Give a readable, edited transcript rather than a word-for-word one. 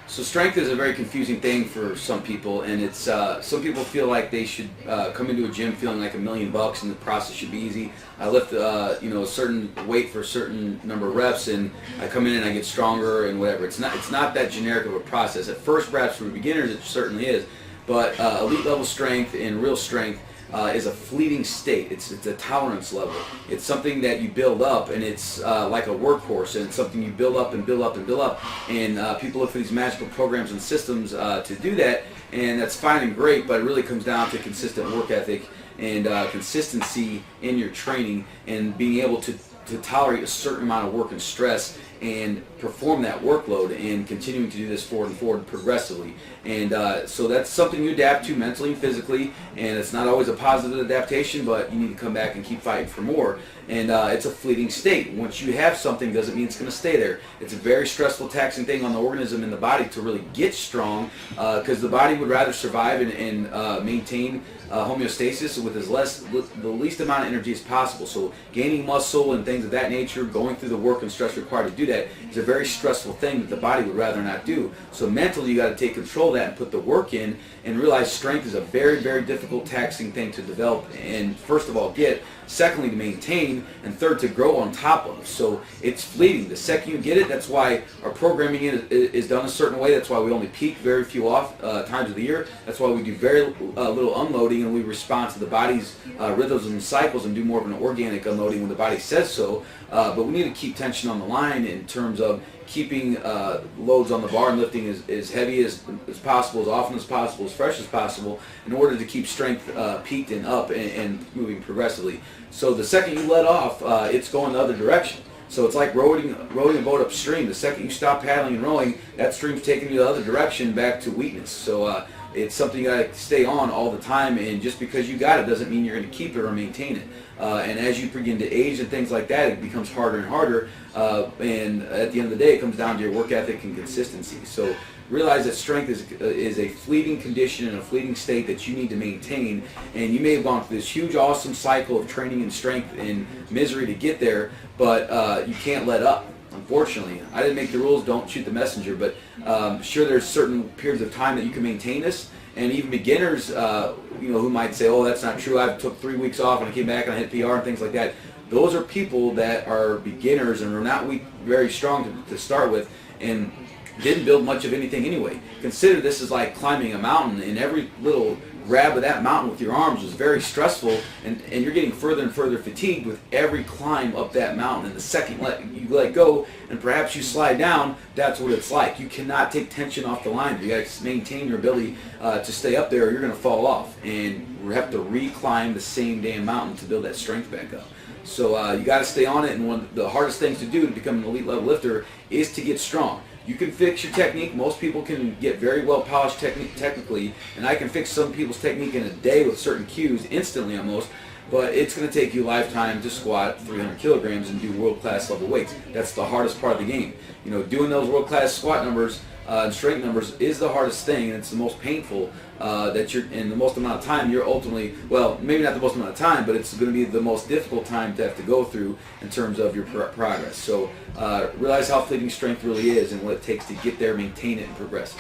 So strength is a very confusing thing for some people, and it's some people feel like they should come into a gym feeling like $1,000,000 and the process should be easy. I lift a certain weight for a certain number of reps, and I come in and I get stronger and whatever. It's not that generic of a process. At first, perhaps for beginners, it certainly is, but elite level strength and real strength is a fleeting state. It's a tolerance level. It's something that you build up, and it's like a workhorse, and it's something you build up and build up and build up. And people look for these magical programs and systems to do that, and that's fine and great, but it really comes down to consistent work ethic and consistency in your training and being able to tolerate a certain amount of work and stress and perform that workload and continuing to do this forward and forward progressively. And so that's something you adapt to mentally and physically, and it's not always a positive adaptation, but you need to come back and keep fighting for more. And it's a fleeting state. Once you have something, doesn't mean it's going to stay there. It's a very stressful, taxing thing on the organism and the body to really get strong, because the body would rather survive and maintain homeostasis with the least amount of energy as possible. So gaining muscle and things of that nature, going through the work and stress required to do that is a very stressful thing that the body would rather not do. So mentally, you got to take control of that and put the work in and realize strength is a very, very difficult, taxing thing to develop and first of all get, secondly to maintain, and third to grow on top of. So it's fleeting. The second you get it, that's why our programming is done a certain way. That's why we only peak very few times of the year. That's why we do very little unloading, and we respond to the body's rhythms and cycles and do more of an organic unloading when the body says so. But we need to keep tension on the line in terms of keeping loads on the bar and lifting as heavy as possible, as often as possible, as fresh as possible, in order to keep strength peaked and up and moving progressively. So the second you let off, it's going the other direction. So it's like rowing a boat upstream. The second you stop paddling and rowing, that stream's taking you the other direction back to weakness. So it's something you got to stay on all the time, and just because you got it doesn't mean you're going to keep it or maintain it. And as you begin to age and things like that, it becomes harder and harder. And at the end of the day, it comes down to your work ethic and consistency. So realize that strength is a fleeting condition and a fleeting state that you need to maintain. And you may have gone through this huge, awesome cycle of training and strength and misery to get there, but you can't let up. Unfortunately, I didn't make the rules. Don't shoot the messenger. But sure, there's certain periods of time that you can maintain this. And even beginners, who might say, "Oh, that's not true. I took 3 weeks off and I came back and I hit PR and things like that." Those are people that are beginners and are not very strong to start with, and didn't build much of anything anyway. Consider this is like climbing a mountain, and every little grab of that mountain with your arms is very stressful, and you're getting further and further fatigued with every climb up that mountain. And the second you let go and perhaps you slide down, that's what it's like. You cannot take tension off the line. You got to maintain your ability to stay up there, or you're going to fall off, and we have to re-climb the same damn mountain to build that strength back up. So you got to stay on it, and one of the hardest things to do to become an elite level lifter is to get strong. You can fix your technique. Most people can get very well polished technically, and I can fix some people's technique in a day with certain cues, instantly almost, but it's going to take you a lifetime to squat 300 kilograms and do world-class level weights. That's the hardest part of the game. Doing those world-class squat numbers and strength numbers is the hardest thing, and it's the most painful that you're in the most amount of time you're ultimately, well, maybe not the most amount of time, but it's going to be the most difficult time to have to go through in terms of your progress. So realize how fleeting strength really is and what it takes to get there, maintain it, and progress.